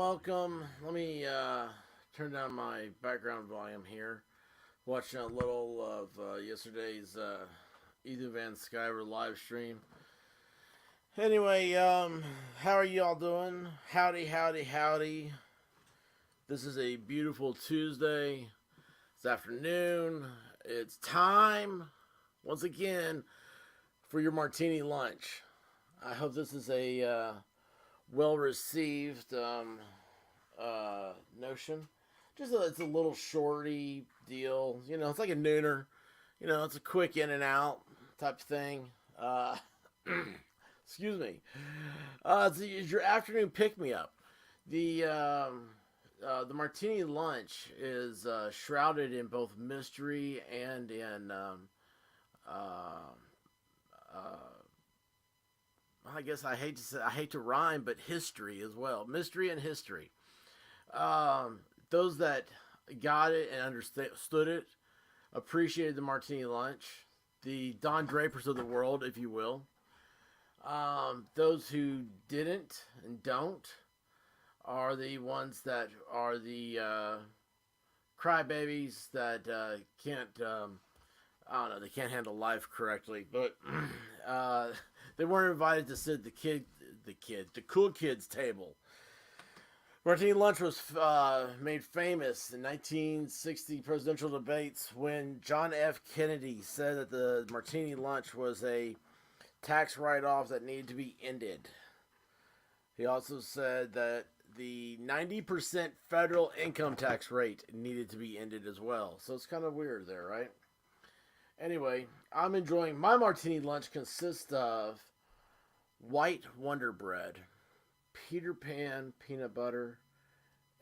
welcome. Let me turn down my background volume here. Watching a little of yesterday's Ethan Van Sciver live stream. Anyway, how are you all doing? Howdy, howdy, howdy. This is a beautiful Tuesday. It's afternoon. It's time, once again, for your Martini Lunch. I hope this is a well received notion. It's a little shorty deal. It's like a nooner. It's a quick in and out type thing. Excuse me. It's your afternoon pick me up. The Martini Lunch is shrouded in both mystery and in I guess I hate to rhyme, but history as well. Mystery and history. Those that got it and understood it appreciated the Martini Lunch. The Don Drapers of the world, if you will. Those who didn't and don't are the ones that are the crybabies that can't. I don't know. They can't handle life correctly, but they weren't invited to sit at the cool kids table. Martini Lunch was made famous in 1960 presidential debates when John F. Kennedy said that the Martini Lunch was a tax write-off that needed to be ended. He also said that the 90% federal income tax rate needed to be ended as well. So it's kind of weird there, right? Anyway, I'm enjoying my Martini Lunch consists of white Wonder Bread, Peter Pan peanut butter,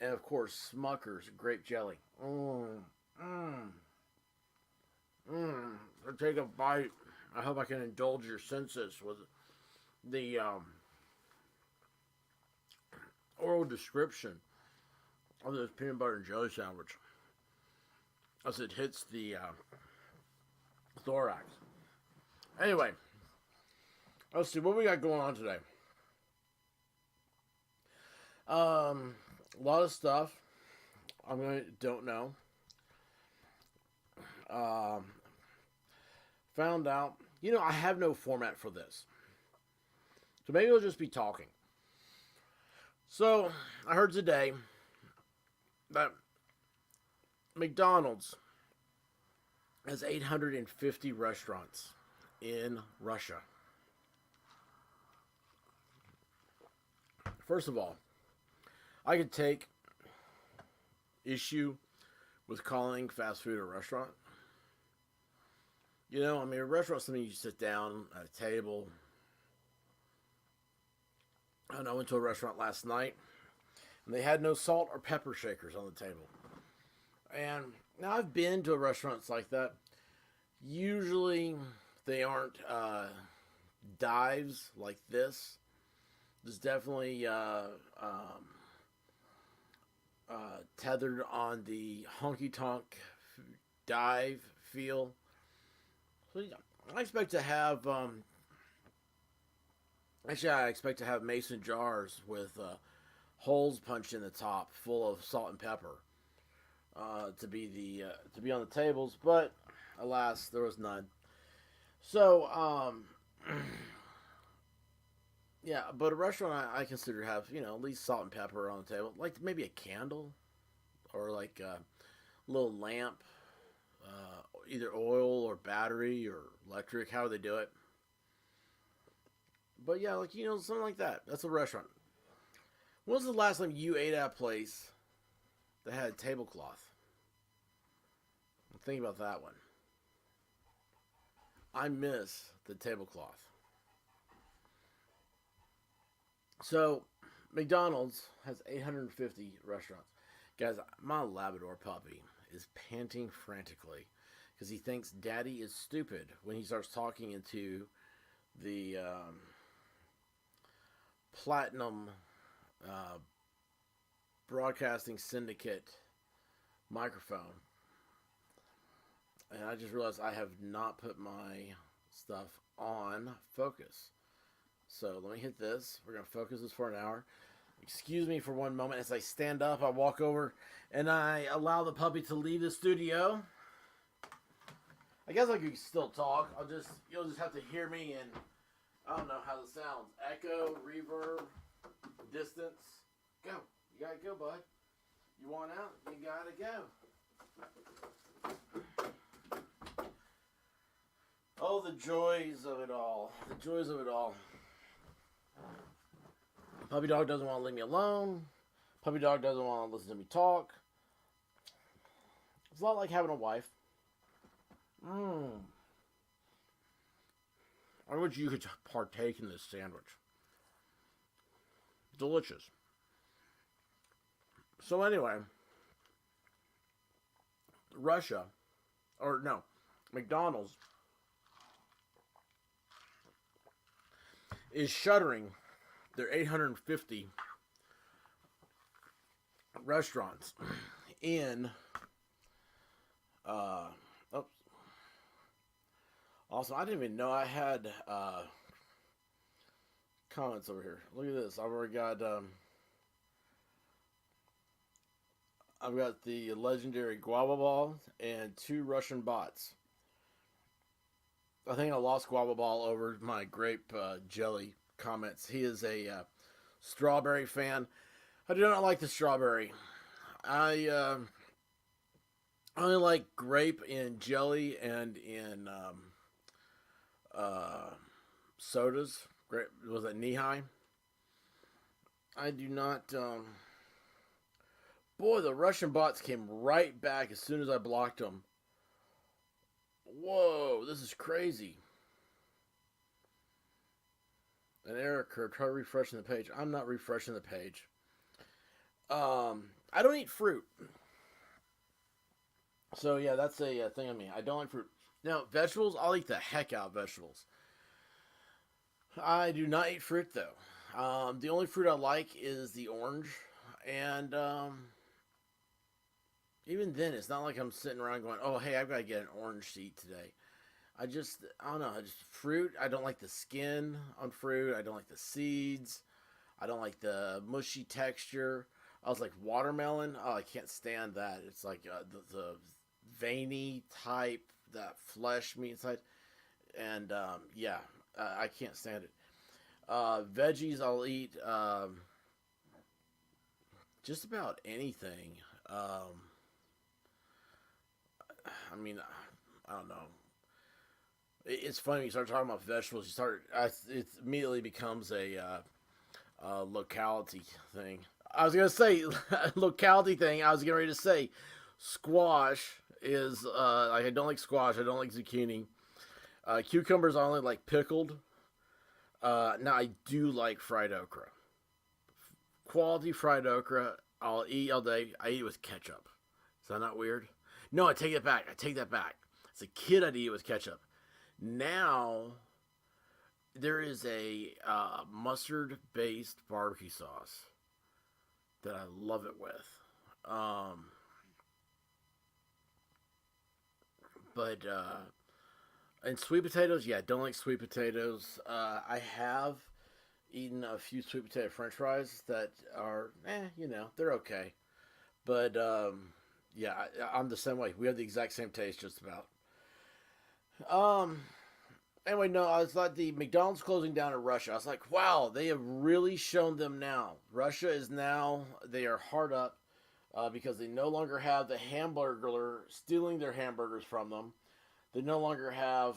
and of course Smucker's grape jelly. I'll take a bite. I hope I can indulge your senses with the oral description of this peanut butter and jelly sandwich as it hits the thorax. Anyway, let's see what we got going on today. A lot of stuff. Don't know. Found out. I have no format for this, so maybe we'll just be talking. So I heard today that McDonald's has 850 restaurants in Russia. First of all, I could take issue with calling fast food a restaurant. A restaurant is something you sit down at a table. I went to a restaurant last night, and they had no salt or pepper shakers on the table. And now I've been to restaurants like that. Usually they aren't dives like this. There's definitely tethered on the honky tonk dive feel. So I expect to have I expect to have mason jars with holes punched in the top, full of salt and pepper, to be on the tables. But alas, there was none. So yeah, but a restaurant I consider to have at least salt and pepper on the table, like maybe a candle or like a little lamp, either oil or battery or electric, how they do it. But yeah, something like that. That's a restaurant. When was the last time you ate at a place that had a tablecloth? Think about that one. I miss the tablecloth. So, McDonald's has 850 restaurants. Guys, my Labrador puppy is panting frantically because he thinks Daddy is stupid when he starts talking into the Platinum Broadcasting Syndicate microphone. And I just realized I have not put my stuff on focus. So let me hit this. We're going to focus this for an hour. excuse me for one moment as I stand up. I walk over and I allow the puppy to leave the studio. I guess I could still talk. You'll just have to hear me, and I don't know how this sounds. Echo, reverb, distance. Go. You gotta go, bud. You want out? You gotta go. Oh, the joys of it all. The joys of it all. Puppy dog doesn't want to leave me alone. Puppy dog doesn't want to listen to me talk. It's a lot like having a wife. I wish you could partake in this sandwich. Delicious. So anyway, McDonald's is shuttering their 850 restaurants in also, I didn't even know I had comments over here. Look at this. I've already got I've got the legendary guava ball and 2 Russian bots. I think I lost guava ball over my grape jelly comments. He is a strawberry fan. I do not like the strawberry. I only like grape in jelly and in sodas. Grape, was it knee-high? I do not. Boy, the Russian bots came right back as soon as I blocked them. Whoa, this is crazy. An error occurred. Try refreshing the page. I'm not refreshing the page. I don't eat fruit. So, yeah, that's a thing on me. I don't like fruit. Now, vegetables, I'll eat the heck out of vegetables. I do not eat fruit, though. The only fruit I like is the orange. And even then, it's not like I'm sitting around going, oh, hey, I've got to get an orange to eat today. I don't know. Fruit, I don't like the skin on fruit. I don't like the seeds. I don't like the mushy texture. I was like, watermelon, oh, I can't stand that. It's like the veiny type, that flesh meat inside. And, I can't stand it. Veggies, I'll eat just about anything. I don't know. It's funny when you start talking about vegetables. It immediately becomes a locality thing. I was gonna say locality thing. I was getting ready to say squash is I don't like squash. I don't like zucchini. Cucumbers I only like pickled. Now I do like fried okra. Quality fried okra I'll eat all day. I eat it with ketchup. Is that not weird? No, I take it back. As a kid, I'd eat it with ketchup. Now, there is a mustard-based barbecue sauce that I love it with. And sweet potatoes, yeah, I don't like sweet potatoes. I have eaten a few sweet potato french fries that are, they're okay. But, I'm the same way. We have the exact same taste, just about. Anyway, no, I was like, the McDonald's closing down in Russia. I was like, wow, they have really shown them now. Russia is now, they are hard up because they no longer have the Hamburglar stealing their hamburgers from them. They no longer have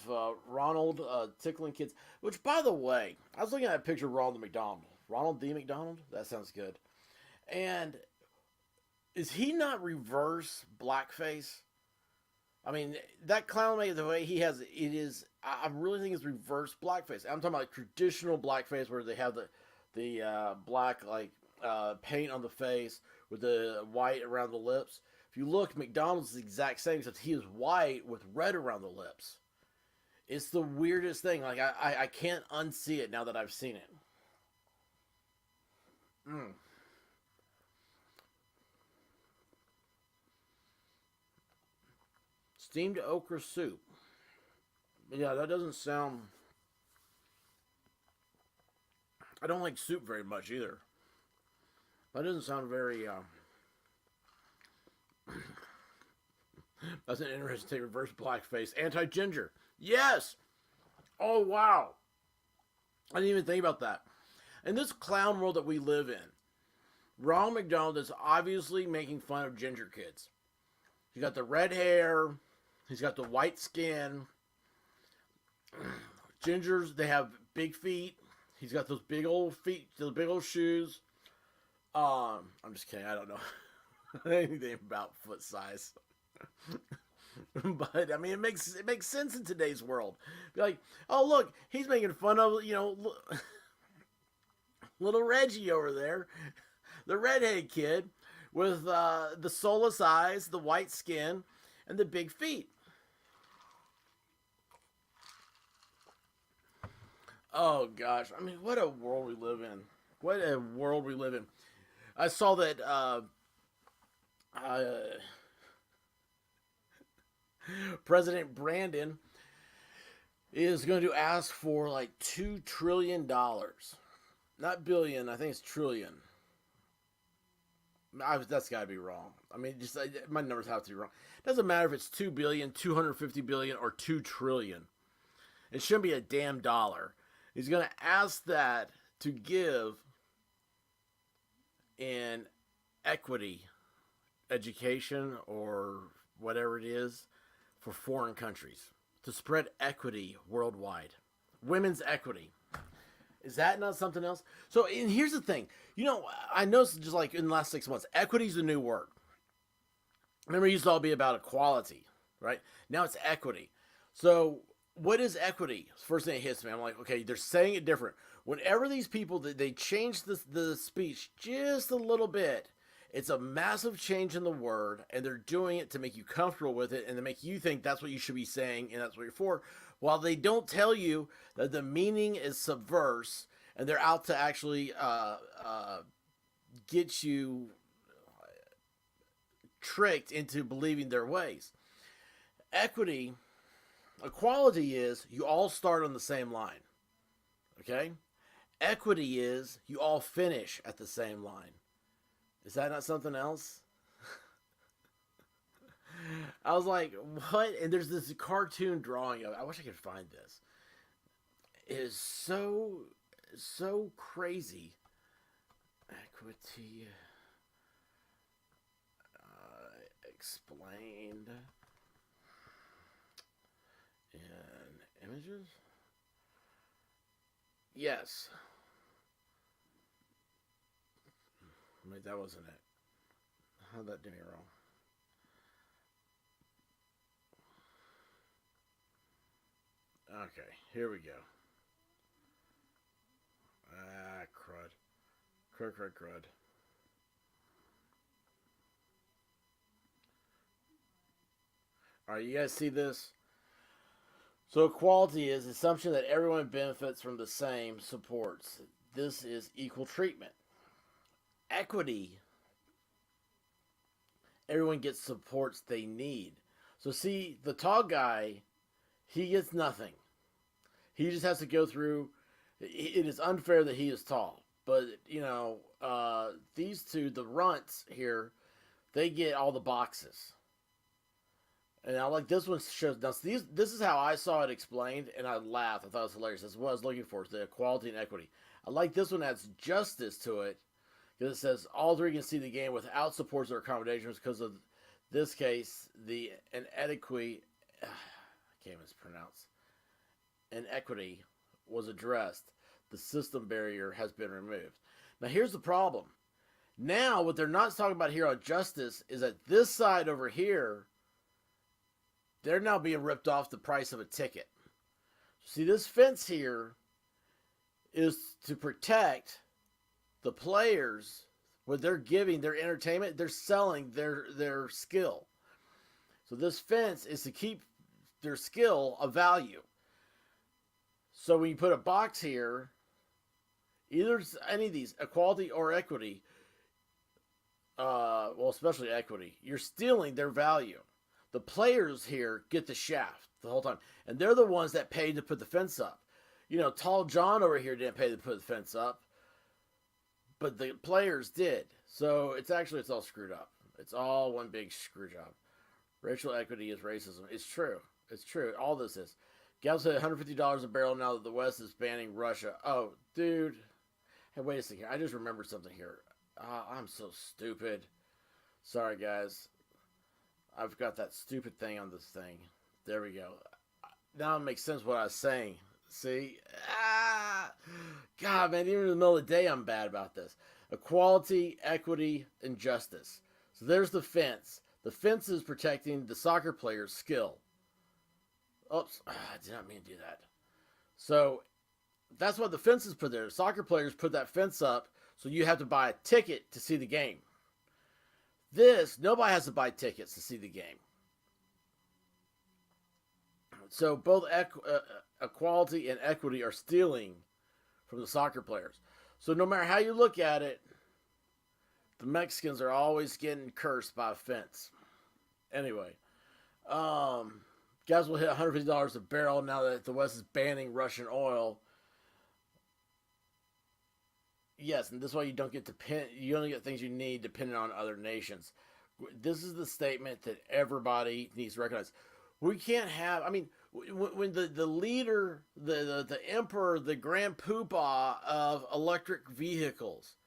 Ronald tickling kids. Which, by the way, I was looking at a picture of Ronald McDonald. Ronald D. McDonald? That sounds good. And is he not reverse blackface? I mean, that clown make the way he has it is. I really think it's reverse blackface. I'm talking about traditional blackface where they have the black paint on the face with the white around the lips. If you look, McDonald's is the exact same, except he is white with red around the lips. It's the weirdest thing. Like I can't unsee it now that I've seen it. Steamed okra soup. Yeah, that doesn't sound... I don't like soup very much either. That doesn't sound very. That's an interesting reverse blackface. Anti-ginger. Yes. Oh wow. I didn't even think about that. In this clown world that we live in, Ronald McDonald is obviously making fun of ginger kids. He's got the red hair. He's got the white skin. Gingers, they have big feet. He's got those big old feet, those big old shoes. I'm just kidding. I don't know anything about foot size. But I mean, it makes sense in today's world. Be like, oh look, he's making fun of little Reggie over there, the redhead kid with the soulless eyes, the white skin, and the big feet. Oh gosh, I mean, what a world we live in. What a world we live in. I saw that President Brandon is going to ask for like $2 trillion. Not billion, I think it's trillion. That's got to be wrong. I mean, just my numbers have to be wrong. It doesn't matter if it's 2 billion, 250 billion, or 2 trillion. It shouldn't be a damn dollar. He's going to ask that to give in equity, education, or whatever it is, for foreign countries. To spread equity worldwide. Women's equity. Is that not something else? So, and here's the thing. I noticed just like in the last 6 months, equity is the new word. Remember, it used to all be about equality, right? Now it's equity. So, what is equity? First thing that hits me, I'm like, okay, they're saying it different. Whenever these people, they change the speech just a little bit, it's a massive change in the word, and they're doing it to make you comfortable with it and to make you think that's what you should be saying and that's what you're for, while they don't tell you that the meaning is subverse and they're out to actually get you tricked into believing their ways. Equality is you all start on the same line. Okay? Equity is you all finish at the same line. Is that not something else? I was like, what? And there's this cartoon drawing of it. I wish I could find this. It is so crazy. Equity explained in images? Yes. Wait, that wasn't it. How'd that do me wrong? Okay, here we go. Crud. Crud. Alright, you guys see this? So equality is the assumption that everyone benefits from the same supports. This is equal treatment. Equity, everyone gets supports they need. So see, the tall guy, he gets nothing. He just has to go through. It is unfair that he is tall. But, these two, the runts here, they get all the boxes. And I like this one shows. Now, this is how I saw it explained, and I laughed. I thought it was hilarious. That's what I was looking for, is the equality and equity. I like this one adds justice to it, because it says all three can see the game without supports or accommodations because of this case, the inequity, I can't mispronounce, inequity was addressed. The system barrier has been removed. Now here's the problem. Now what they're not talking about here on justice is that this side over here, they're now being ripped off the price of a ticket. See, this fence here is to protect the players. What they're giving their entertainment, they're selling their skill. So this fence is to keep their skill of value. So when you put a box here, either any of these, equality or equity, well, especially equity, you're stealing their value. The players here get the shaft the whole time. And they're the ones that paid to put the fence up. Tall John over here didn't pay to put the fence up. But the players did. So it's all screwed up. It's all one big screw job. Racial equity is racism. It's true. It's true. All this is. Gas at $150 a barrel now that the West is banning Russia. Oh, dude. Hey, wait a second. I just remembered something here. I'm so stupid. Sorry, guys. I've got that stupid thing on this thing. There we go. Now it makes sense what I was saying. See? God, man, even in the middle of the day, I'm bad about this. Equality, equity, and justice. So there's the fence. The fence is protecting the soccer player's skill. Oops, I did not mean to do that. So that's what the fence is put there. Soccer players put that fence up so you have to buy a ticket to see the game. Nobody has to buy tickets to see the game. So both equality and equity are stealing from the soccer players. So no matter how you look at it, the Mexicans are always getting cursed by a fence. Anyway, guys will hit $150 a barrel now that the West is banning Russian oil. Yes, and this is why you don't get you only get things you need depending on other nations. This is the statement that everybody needs to recognize. We can't have, I mean, when the leader, the emperor, the grand poobah of electric vehicles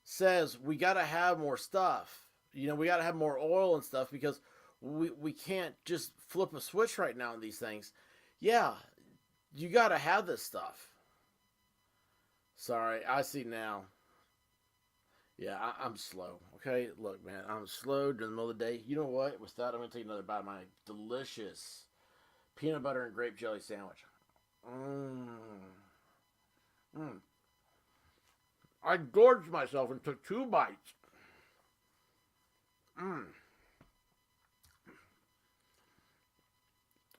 says we got to have more stuff. You know, we got to have more oil and stuff because we can't just flip a switch right now in these things. Yeah, you got to have this stuff. Sorry, I see now. Yeah, I'm slow. Okay, look, man, I'm slow during the middle of the day. You know what? With that, I'm going to take another bite of my delicious peanut butter and grape jelly sandwich. I gorged myself and took 2 bites.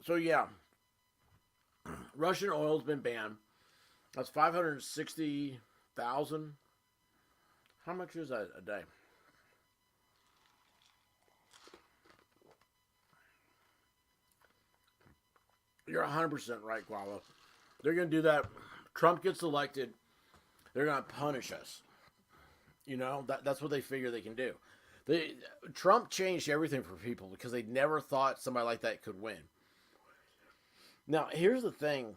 So, yeah, Russian oil's been banned. That's 560,000. How much is that a day? You're 100% right, Guava. They're going to do that. Trump gets elected. They're going to punish us. You know, that's what they figure they can do. Trump changed everything for people because they never thought somebody like that could win. Now, here's the thing.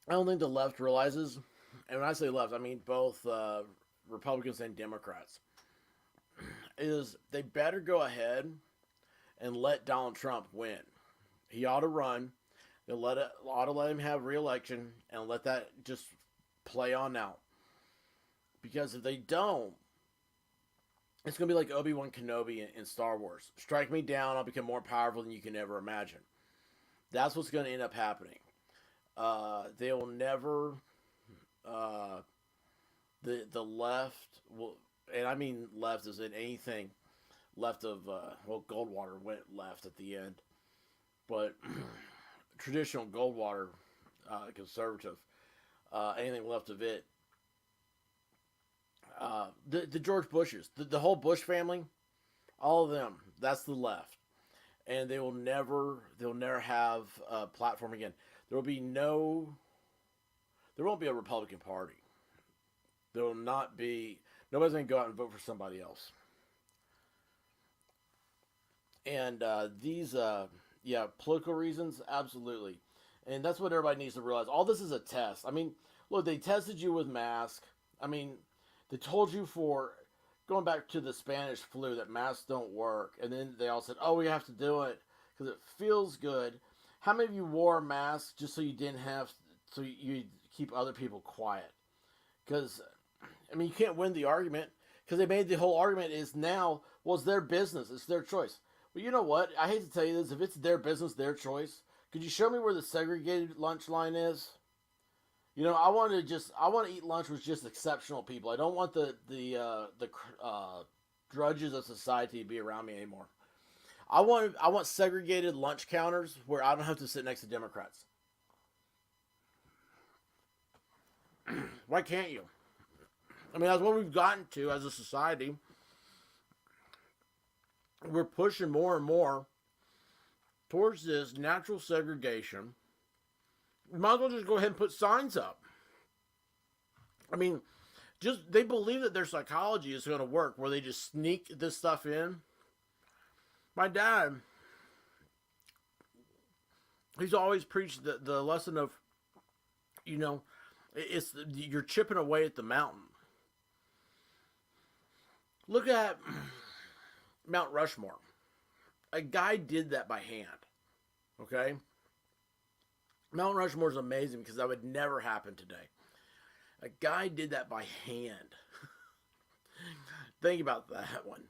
I don't think the left realizes, and when I say left, I mean both Republicans and Democrats, is they better go ahead and let Donald Trump win. He ought to run. They ought to let him have re-election and let that just play on out. Because if they don't, it's going to be like Obi-Wan Kenobi in Star Wars. Strike me down, I'll become more powerful than you can ever imagine. That's what's going to end up happening. They will never, the left will, and I mean left as in anything left of, Goldwater went left at the end, but traditional Goldwater, conservative, anything left of it, the George Bushes, the whole Bush family, all of them, that's the left, and they'll never have a platform again. There won't be a Republican Party. There will not be, nobody's going to go out and vote for somebody else. And political reasons, absolutely. And that's what everybody needs to realize. All this is a test. I mean, look, they tested you with masks. I mean, they told you going back to the Spanish flu, that masks don't work. And then they all said, oh, we have to do it because it feels good. How many of you wore a mask just so you keep other people quiet? Because, I mean, you can't win the argument because they made the whole argument is now, well, it's their business. It's their choice. But you know what? I hate to tell you this. If it's their business, their choice, could you show me where the segregated lunch line is? You know, I want to eat lunch with just exceptional people. I don't want the drudges of society to be around me anymore. I want segregated lunch counters where I don't have to sit next to Democrats. Why can't you? I mean, that's what we've gotten to as a society. We're pushing more and more towards this natural segregation. We might as well just go ahead and put signs up. I mean, Just they believe that their psychology is going to work, where they just sneak this stuff in. My dad, he's always preached the lesson of, you know, you're chipping away at the mountain. Look at Mount Rushmore. A guy did that by hand. Okay? Mount Rushmore is amazing because that would never happen today. A guy did that by hand. Think about that one.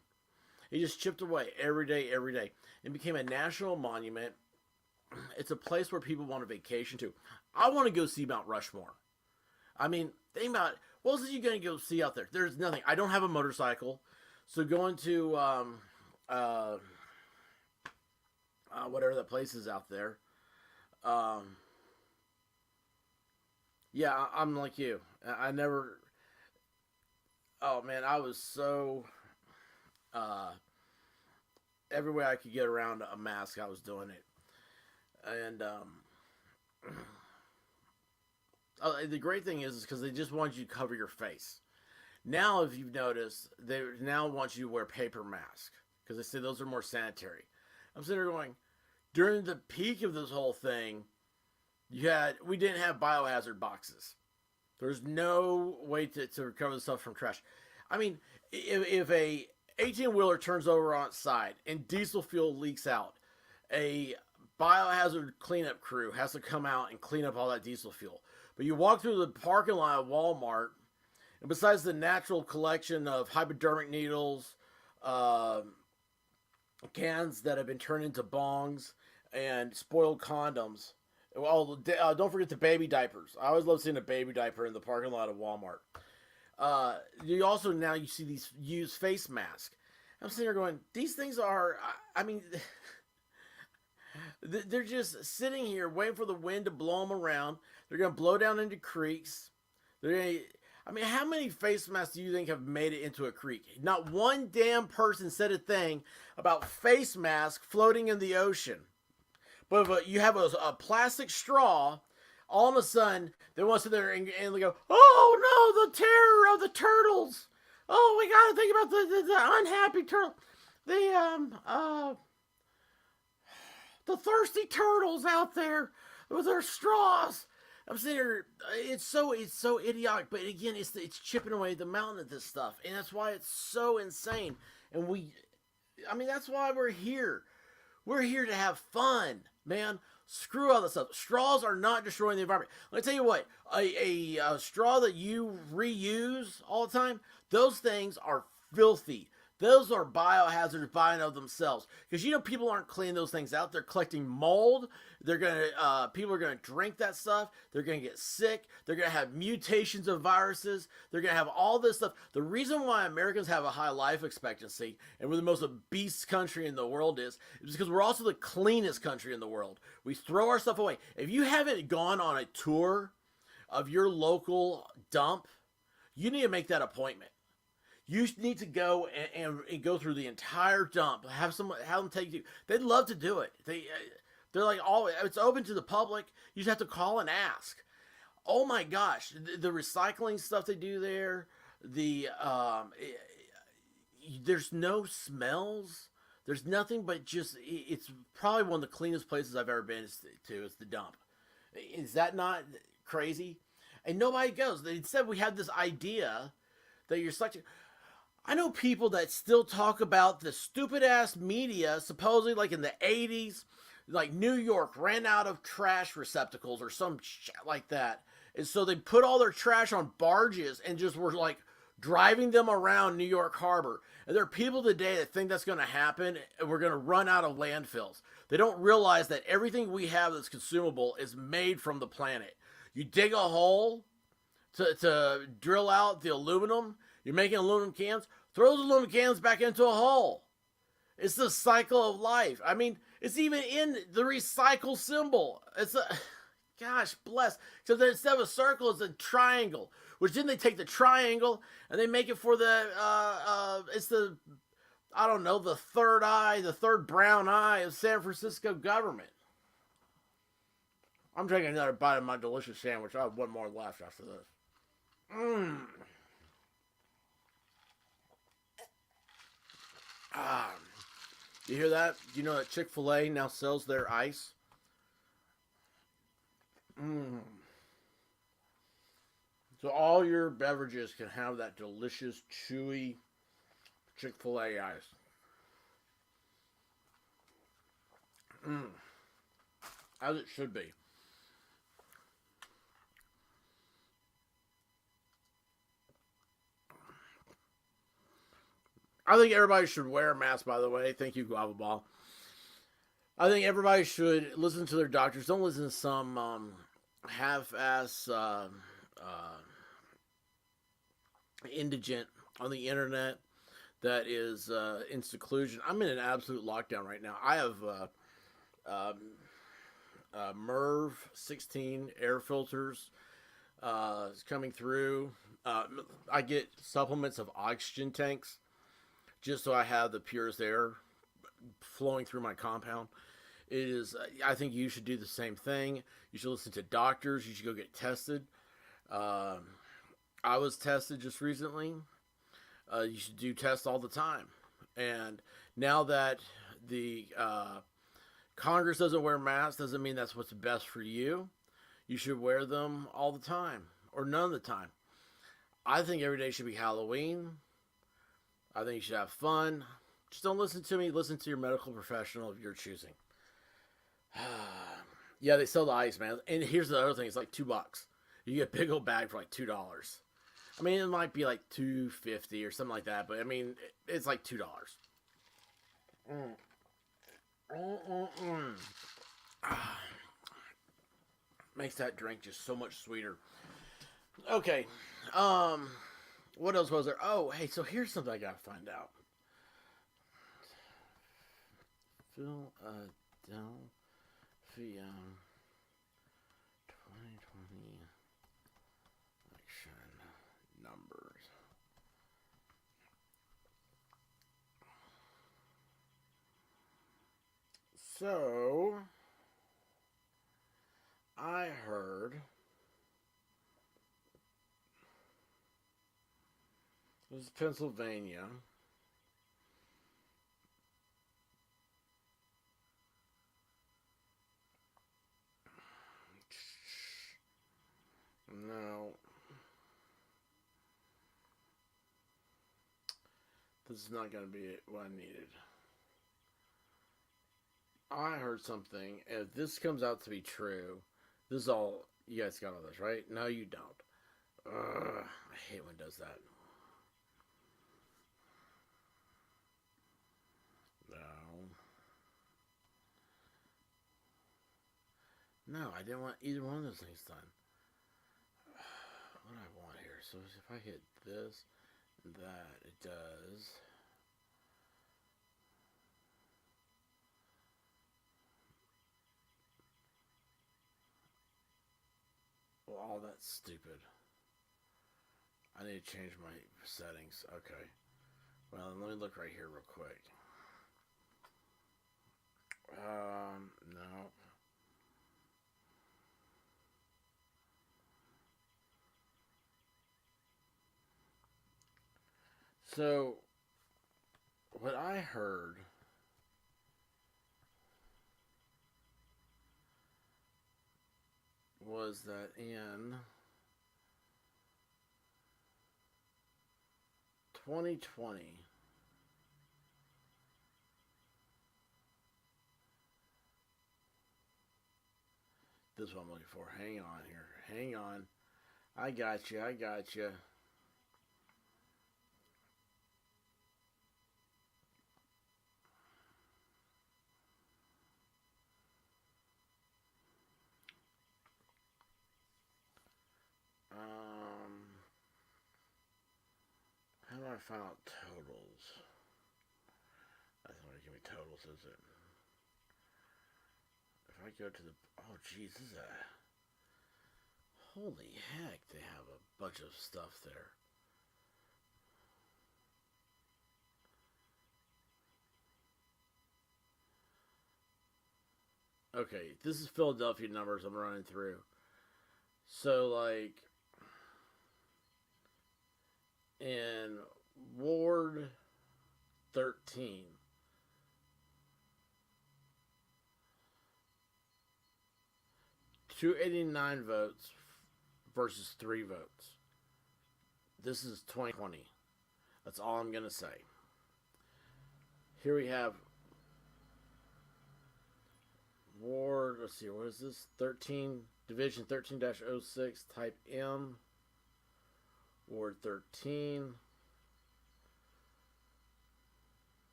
He just chipped away every day, and became a national monument. It's a place where people want to vacation to. I want to go see Mount Rushmore. I mean, think about it. What else are you going to go see out there? There's nothing. I don't have a motorcycle, so going to whatever that place is out there. Yeah, I'm like you. I never. Oh man, I was so. Every way I could get around a mask, I was doing it, and the great thing is because they just want you to cover your face. Now, if you've noticed, they now want you to wear paper masks because they say those are more sanitary. I'm sitting there going, during the peak of this whole thing, we didn't have biohazard boxes. There's no way to recover the stuff from trash. I mean, if a 18-wheeler turns over on its side and diesel fuel leaks out, a biohazard cleanup crew has to come out and clean up all that diesel fuel. But you walk through the parking lot of Walmart, and besides the natural collection of hypodermic needles, cans that have been turned into bongs, and spoiled condoms, well, don't forget the baby diapers. I always love seeing a baby diaper in the parking lot of Walmart. You also now you see these used face masks. I'm sitting there going, these things are, I mean, they're just sitting here waiting for the wind to blow them around. They're going to blow down into creeks. I mean, how many face masks do you think have made it into a creek? Not one damn person said a thing about face masks floating in the ocean. But if you have a plastic straw, all of a sudden, they want to sit there and they go, oh no, the terror of the turtles. Oh, we got to think about the unhappy turtle. The thirsty turtles out there with their straws. I'm sitting here, it's so idiotic, but again, it's chipping away the mountain at this stuff, and that's why it's so insane. And that's why we're here. We're here to have fun, man. Screw all this stuff. Straws are not destroying the environment. Let me tell you what, a straw that you reuse all the time, those things are filthy. Those are biohazards by and of themselves. Because people aren't cleaning those things out. They're collecting mold. People are gonna drink that stuff. They're gonna get sick. They're gonna have mutations of viruses. They're gonna have all this stuff. The reason why Americans have a high life expectancy and we're the most obese country in the world is because we're also the cleanest country in the world. We throw our stuff away. If you haven't gone on a tour of your local dump, you need to make that appointment. You need to go and go through the entire dump. Have them take you. They'd love to do it. They're like, it's open to the public. You just have to call and ask. Oh my gosh, the recycling stuff they do there. There's no smells. There's nothing but just. It's probably one of the cleanest places I've ever been to. It's the dump. Is that not crazy? And nobody goes. They said we had this idea that you're such. I know people that still talk about the stupid ass media, supposedly like in the 80s, like New York ran out of trash receptacles or some shit like that. And so they put all their trash on barges and just were like driving them around New York Harbor. And there are people today that think that's going to happen and we're going to run out of landfills. They don't realize that everything we have that's consumable is made from the planet. You dig a hole to drill out the aluminum. You're making aluminum cans. Throw those aluminum cans back into a hole. It's the cycle of life. I mean, it's even in the recycle symbol. Gosh bless. So instead of a circle, it's a triangle. Which then they take the triangle and they make it for the third eye, the third brown eye of San Francisco government. I'm taking another bite of my delicious sandwich. I have one more left after this. Ah, you hear that? You know that Chick-fil-A now sells their ice? Mm. So all your beverages can have that delicious, chewy Chick-fil-A ice. Mm. As it should be. I think everybody should wear a mask, by the way. Thank you, Guava Ball. I think everybody should listen to their doctors. Don't listen to some half-ass indigent on the internet that is in seclusion. I'm in an absolute lockdown right now. I have um, MERV 16 air filters coming through. I get supplements of oxygen tanks just so I have the purest air flowing through my compound. It is. I think you should do the same thing. You should listen to doctors. You should go get tested. Uh, I was tested just recently. You should do tests all the time. And now that the Congress doesn't wear masks, doesn't mean that's what's best for you. You should wear them all the time or none of the time. I think every day should be Halloween. I think you should have fun. Just don't listen to me. Listen to your medical professional of your choosing. Yeah, they sell the ice, man. And here's the other thing: it's like $2. You get a big old bag for like $2. I mean, it might be like $2.50 or something like that, but I mean, it's like $2. Mm. Mm-mm-mm. Ah, makes that drink just so much sweeter. Okay, um, what else was there? Oh, hey, so here's something I gotta find out. Philadelphia 2020 election numbers. So, I heard this is Pennsylvania. No, this is not going to be what I needed. I heard something. If this comes out to be true, this is all you guys got all this, right? No, you don't. I hate when it does that. No, no, I didn't want either one of those things done. What do I want here? So if I hit this, that it does. Well, all that's stupid. I need to change my settings. Okay. Well, let me look right here real quick. No. So, what I heard was that in 2020, this is what I'm looking for. Hang on here. Hang on. I got you. I got you. How do I find out totals? That's not going to give me totals, is it? If I go to the. Oh, jeez, this is a. Holy heck, they have a bunch of stuff there. Okay, this is Philadelphia numbers I'm running through. So, like, in Ward 13. $289 votes versus 3 votes. This is 2020. That's all I'm going to say. Here we have Ward, let's see, what is this? 13, Division 13-06, Type M. Ward 13.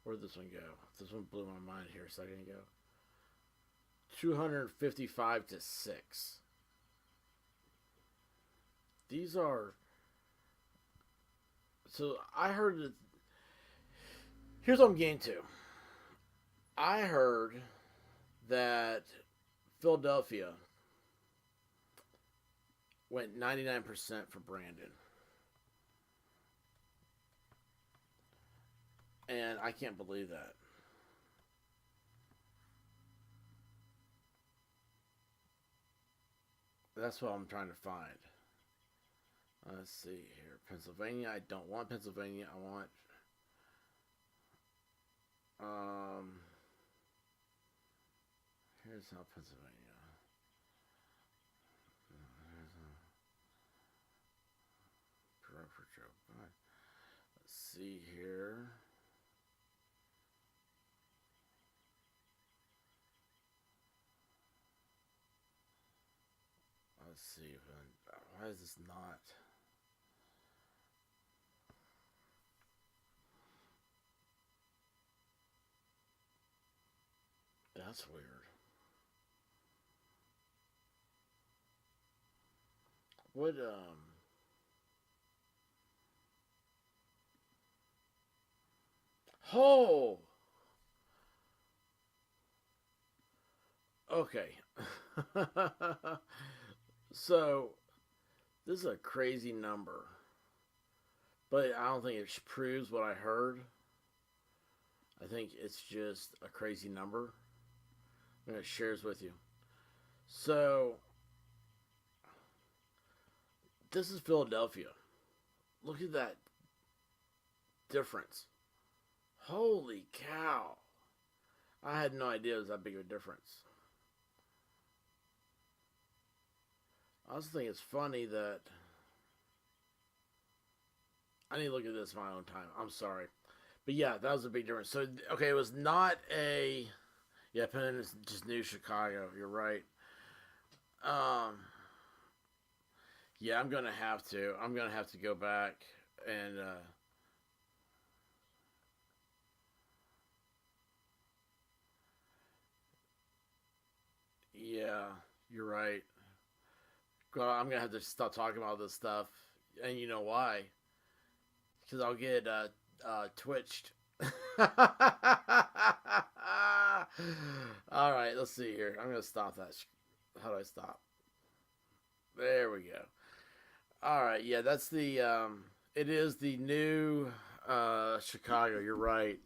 Where'd this one go? This one blew my mind here a second ago. 255 to 6. These are... So I heard that... Here's what I'm getting to. I heard that Philadelphia went 99% for Brandon. And I can't believe that. That's what I'm trying to find. Let's see here. Pennsylvania. I don't want Pennsylvania. I want... Here's how Pennsylvania. For Joe Biden. Let's see here. Let's see. Why is this not? That's weird. What, Oh! Okay. So, this is a crazy number. But I don't think it proves what I heard. I think it's just a crazy number. I'm going to share this with you. So, this is Philadelphia. Look at that difference. Holy cow. I had no idea it was that big of a difference. I also think it's funny that... I need to look at this in my own time. I'm sorry. But yeah, that was a big difference. So, okay, it was not a... Yeah, Penn is just New Chicago. You're right. Yeah, I'm going to have to. I'm going to have to go back and... Yeah, you're right. Well, I'm going to have to stop talking about this stuff. And you know why? Because I'll get twitched. Alright, let's see here. I'm going to stop that. How do I stop? There we go. Alright, yeah, that's the... it is the new Chicago. You're right.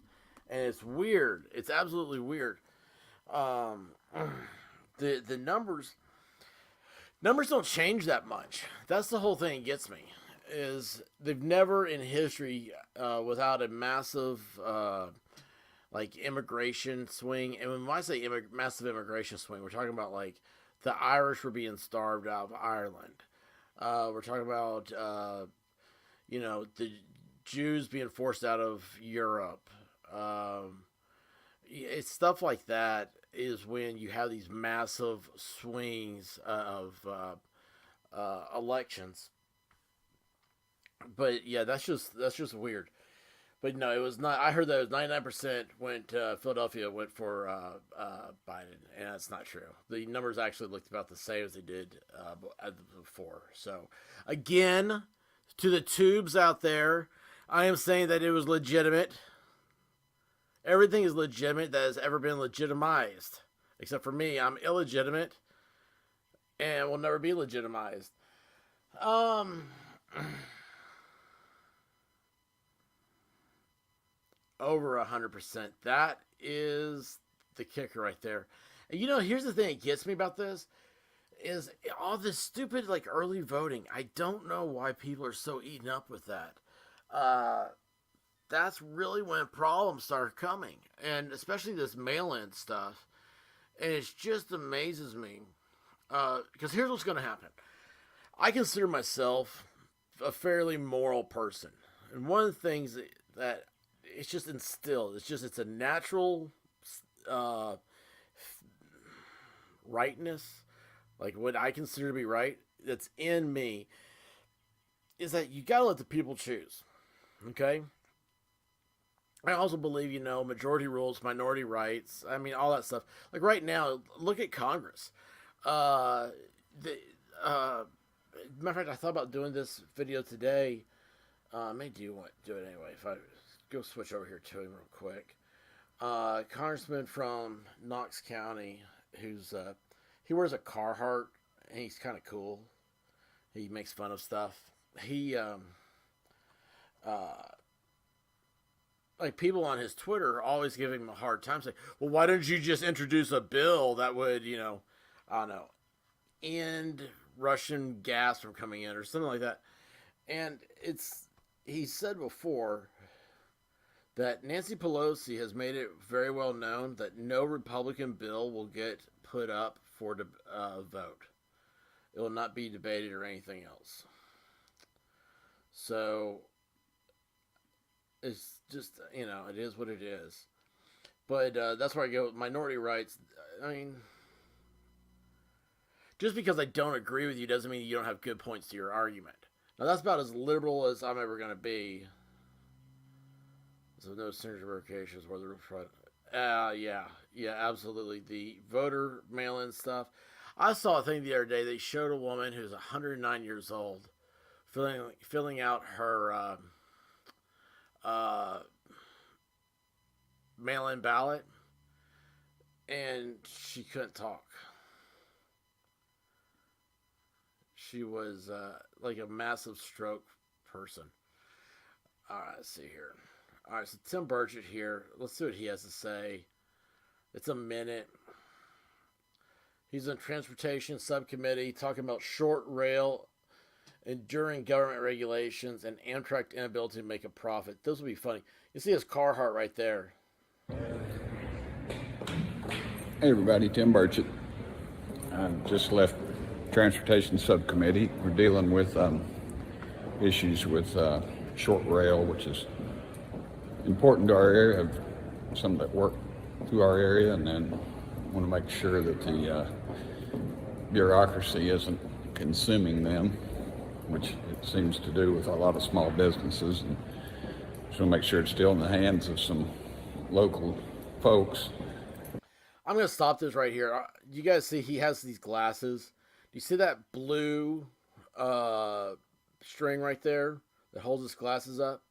And it's weird. It's absolutely weird. The numbers don't change that much. That's the whole thing that gets me. Is they've never in history, without a massive like immigration swing, and when I say massive immigration swing, we're talking about like the Irish were being starved out of Ireland. We're talking about the Jews being forced out of Europe. It's stuff like that is when you have these massive swings of elections. But yeah, that's just weird. But no, it was not. I heard that it was 99% went. Philadelphia went for Biden, and that's not true. The numbers actually looked about the same as they did before. So again, to the tubes out there, I am saying that it was legitimate. Everything is legitimate that has ever been legitimized, except for me. I'm illegitimate, and will never be legitimized. Over 100%. That is the kicker right there. And here's the thing that gets me about this is all this stupid like early voting. I don't know why people are so eaten up with that. that's really when problems start coming, and especially this mail-in stuff. And it just amazes me because here's what's going to happen. I consider myself a fairly moral person, and one of the things that it's just instilled. It's a natural uh, rightness, like what I consider to be right, that's in me, is that you gotta let the people choose. Okay. I also believe, majority rules, minority rights. I mean, all that stuff. Like right now, look at Congress. Uh, the Matter of fact, I thought about doing this video today. I may do it anyway. If I go switch over here to him real quick. Congressman from Knox County, who's he wears a Carhartt, and he's kind of cool. He makes fun of stuff. He like people on his Twitter are always giving him a hard time, saying, "Well, why don't you just introduce a bill that would, I don't know, end Russian gas from coming in or something like that?" And he said before that Nancy Pelosi has made it very well known that no Republican bill will get put up for vote. It will not be debated or anything else. So it's just, it is what it is. But that's where I go with minority rights. I mean, just because I don't agree with you doesn't mean you don't have good points to your argument. Now, that's about as liberal as I'm ever going to be. So no signature verifications where the yeah, absolutely. The voter mail-in stuff. I saw a thing the other day. They showed a woman who's 109 years old filling out her mail-in ballot, and she couldn't talk. She was like a massive stroke person. All right, let's see here. All right, so Tim Burchett here. Let's see what he has to say. It's a minute. He's in Transportation Subcommittee talking about short rail, enduring government regulations, and Amtrak inability to make a profit. Those would be funny. You see his Carhartt right there. Hey everybody, Tim Burchett. I just left Transportation Subcommittee. We're dealing with issues with short rail, which is important to our area. I have some that work through our area, and then want to make sure that the bureaucracy isn't consuming them, which it seems to do with a lot of small businesses. And just want to make sure it's still in the hands of some local folks. I'm going to stop this right here. You guys see he has these glasses. Do you see that blue string right there that holds his glasses up?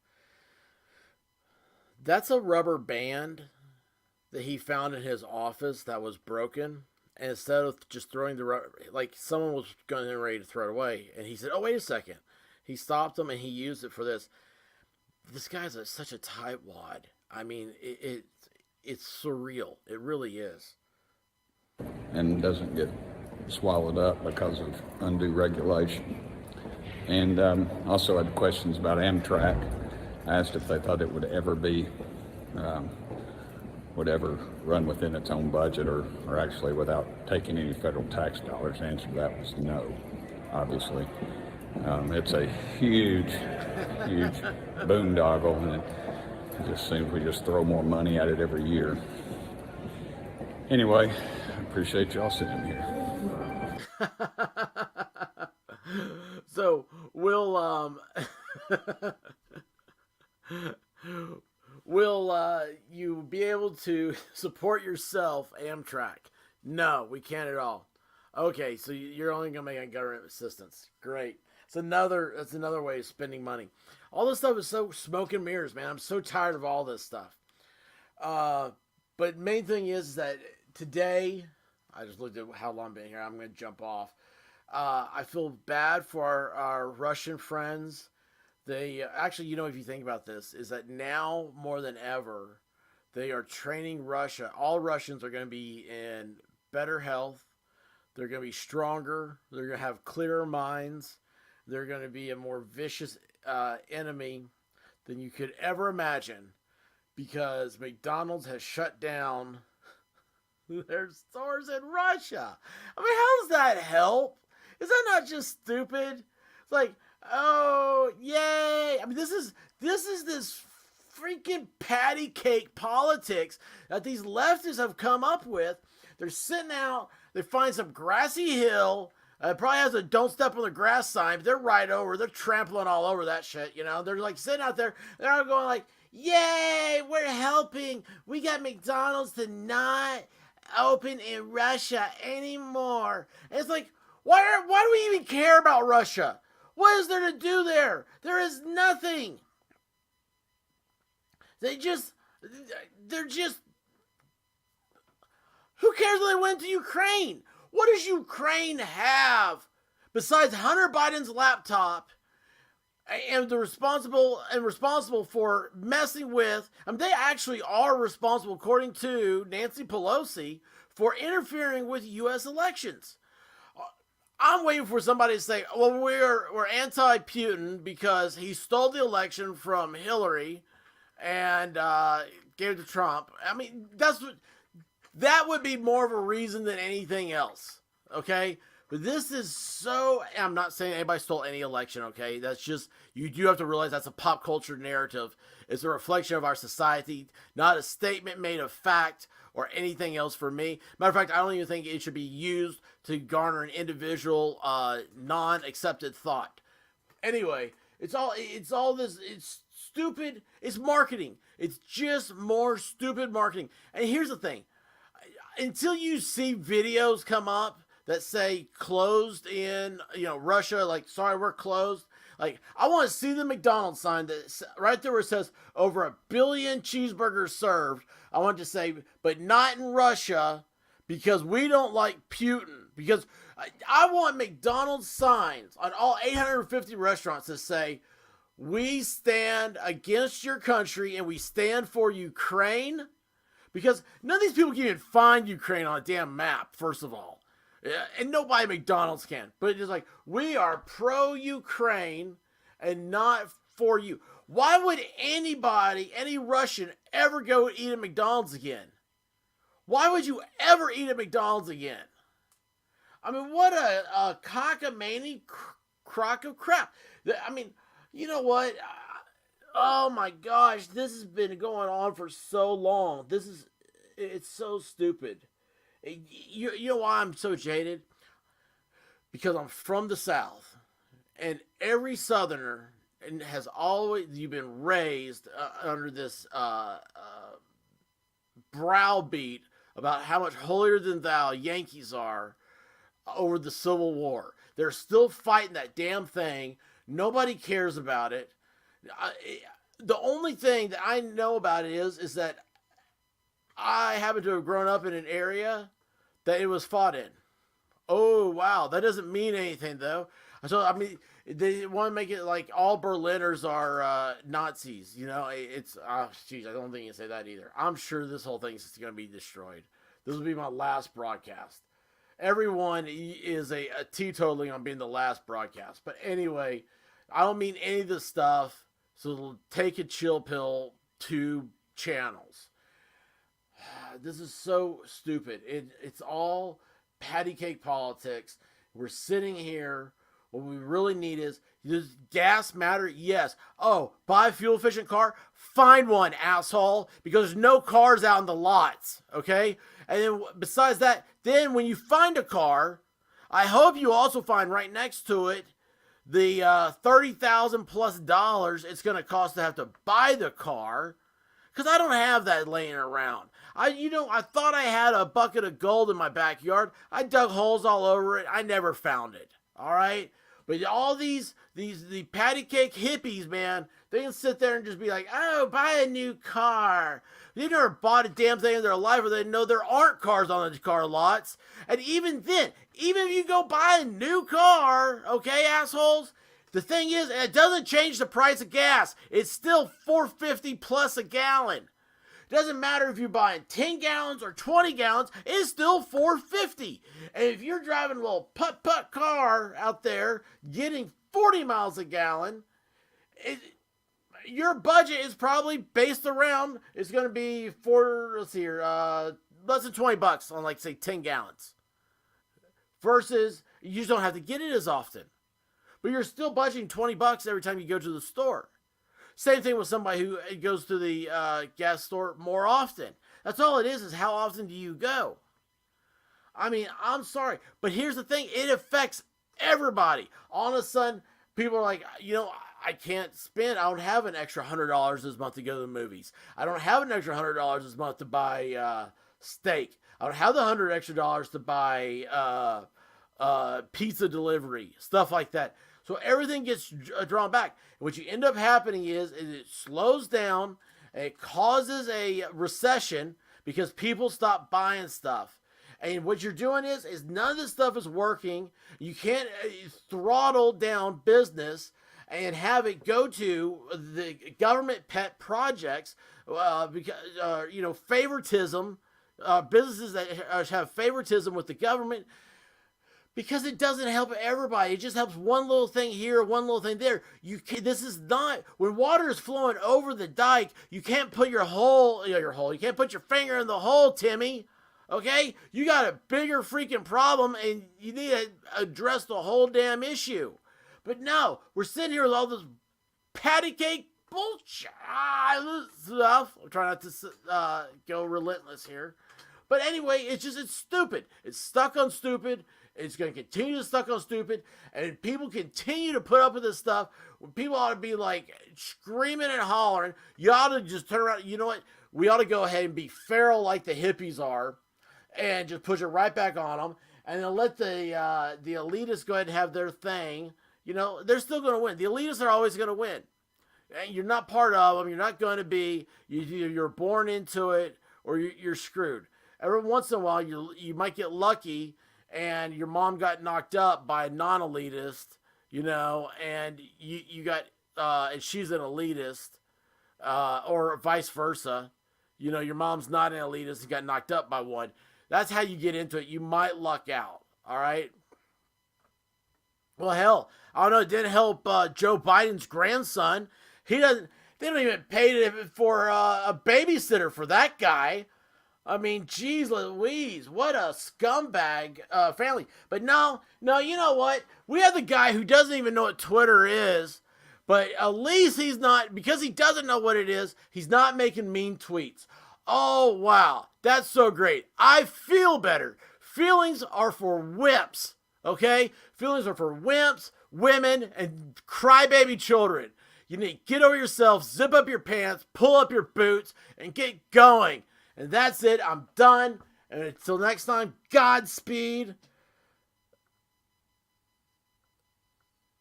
That's a rubber band that he found in his office that was broken. And instead of just throwing the rubber, like someone was going to ready to throw it away. And he said, "Oh, wait a second." He stopped him and he used it for this. This guy's such a tightwad. I mean, it's surreal. It really is. And doesn't get swallowed up because of undue regulation. And also had questions about Amtrak. I asked if they thought it would ever be, would ever run within its own budget or actually without taking any federal tax dollars. The answer to that was no, obviously. It's a huge boondoggle, and it just seems we just throw more money at it every year. Anyway, I appreciate y'all sitting here. So will you be able to support yourself, Amtrak? No, we can't at all. Okay, so you're only gonna make government assistance. Great. That's another way of spending money. All this stuff is so smoke and mirrors, man. I'm so tired of all this stuff. But main thing is that today, I just looked at how long I've been here. I'm going to jump off. I feel bad for our Russian friends. They actually, if you think about this, is that now more than ever, they are training Russia. All Russians are going to be in better health. They're going to be stronger. They're going to have clearer minds. They're going to be a more vicious enemy than you could ever imagine because McDonald's has shut down their stores in Russia. I mean, how does that help? Is that not just stupid? It's like, oh, yay. I mean, this is this freaking patty cake politics that these leftists have come up with. They're sitting out, they find some grassy hill. It probably has a "Don't step on the grass" sign, but they're right over. They're trampling all over that shit, you know. They're like sitting out there. They're all going like, "Yay, we're helping. We got McDonald's to not open in Russia anymore." And it's like, why do we even care about Russia? What is there to do there? There is nothing. They're just. Who cares if they went to Ukraine? What does Ukraine have besides Hunter Biden's laptop and the responsible for messing with? I mean, they actually are responsible, according to Nancy Pelosi, for interfering with U.S. elections. I'm waiting for somebody to say, "Well, we're anti-Putin because he stole the election from Hillary and gave it to Trump." I mean, that would be more of a reason than anything else, okay? But this is so... I'm not saying anybody stole any election, okay? That's just... You do have to realize that's a pop culture narrative. It's a reflection of our society, not a statement made of fact or anything else for me. Matter of fact, I don't even think it should be used to garner an individual non-accepted thought. Anyway, it's all this... It's stupid. It's marketing. It's just more stupid marketing. And here's the thing. Until you see videos come up that say closed in, Russia, like, sorry, we're closed. Like, I want to see the McDonald's sign that right there where it says over 1 billion cheeseburgers served. I want to say, but not in Russia because we don't like Putin. Because I want McDonald's signs on all 850 restaurants that say, "We stand against your country and we stand for Ukraine." Because none of these people can even find Ukraine on a damn map, first of all. And nobody at McDonald's can. But it's just like, we are pro-Ukraine and not for you. Why would anybody, any Russian, ever go eat at McDonald's again? Why would you ever eat at McDonald's again? I mean, what a cockamamie crock of crap. I mean, you know what? Oh my gosh, this has been going on for so long. It's so stupid. You know why I'm so jaded? Because I'm from the South. And every Southerner has always, you've been raised under this browbeat about how much holier than thou Yankees are over the Civil War. They're still fighting that damn thing. Nobody cares about it. The only thing that I know about it is that I happen to have grown up in an area that it was fought in. Oh, wow. That doesn't mean anything, though. So, I mean, they want to make it like all Berliners are Nazis. It's... Jeez, I don't think you can say that either. I'm sure this whole thing is going to be destroyed. This will be my last broadcast. Everyone is a teetotaling on being the last broadcast. But anyway, I don't mean any of this stuff. So take a chill pill, 2 channels. This is so stupid. It's all patty cake politics. We're sitting here. What we really need is, does gas matter? Yes. Oh, buy a fuel efficient car? Find one, asshole. Because there's no cars out in the lots. Okay? And then besides that, then when you find a car, I hope you also find right next to it the $30,000 plus it's going to cost to have to buy the car, because I don't have that laying around. I thought I had a bucket of gold in my backyard. I dug holes all over it. I never found it. All right, but all the patty cake hippies, man, they can sit there and just be like, "Oh, buy a new car." They never bought a damn thing in their life, or they know there aren't cars on the car lots. And even then, even if you go buy a new car, okay, assholes, the thing is, it doesn't change the price of gas. It's still $4.50 plus a gallon. It doesn't matter if you're buying 10 gallons or 20 gallons, it's still $4.50. And if you're driving a little putt-putt car out there, getting 40 miles a gallon, your budget is probably based around, it's going to be let's see here, less than $20 on, like, say, 10 gallons. Versus, you just don't have to get it as often. But you're still budgeting $20 every time you go to the store. Same thing with somebody who goes to the gas store more often. That's all it is how often do you go? I mean, I'm sorry, but here's the thing. It affects everybody. All of a sudden, people are like, I can't spend. I don't have an extra $100 this month to go to the movies. I don't have an extra $100 this month to buy steak. I don't have the $100 extra to buy pizza delivery, stuff like that. So everything gets drawn back. And what you end up happening is it slows down, and it causes a recession because people stop buying stuff. And what you're doing is none of this stuff is working. You can't throttle down business and have it go to the government pet projects because favoritism, businesses that have favoritism with the government, because it doesn't help everybody. It just helps one little thing here, one little thing there. This is not, when water is flowing over the dike, you can't put you can't put your finger in the hole, Timmy. Okay? You got a bigger freaking problem, and you need to address the whole damn issue. But no, we're sitting here with all this patty cake bullshit stuff. I'm trying not to go relentless here. But anyway, it's stupid. It's stuck on stupid. It's going to continue to stuck on stupid. And people continue to put up with this stuff when people ought to be like screaming and hollering. You ought to just turn around. You know what? We ought to go ahead and be feral like the hippies are and just push it right back on them. And then let the elitists go ahead and have their thing. They're still going to win. The elitists are always going to win. And you're not part of them. You're not going to be. You're born into it, or you're screwed. Every once in a while, you might get lucky, and your mom got knocked up by a non-elitist, and you got, and she's an elitist, or vice versa. Your mom's not an elitist and got knocked up by one. That's how you get into it. You might luck out. All right. Well, hell, I don't know. It didn't help Joe Biden's grandson. They don't even pay for a babysitter for that guy. I mean, geez Louise, what a scumbag family. But no, you know what? We have the guy who doesn't even know what Twitter is, but at least he's not, because he doesn't know what it is, he's not making mean tweets. Oh, wow. That's so great. I feel better. Feelings are for wimps, okay? Feelings are for wimps, women, and crybaby children. You need to get over yourself, zip up your pants, pull up your boots, and get going. And that's it. I'm done. And until next time, Godspeed.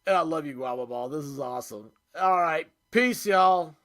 And I love you, Guava Ball. This is awesome. All right. Peace, y'all.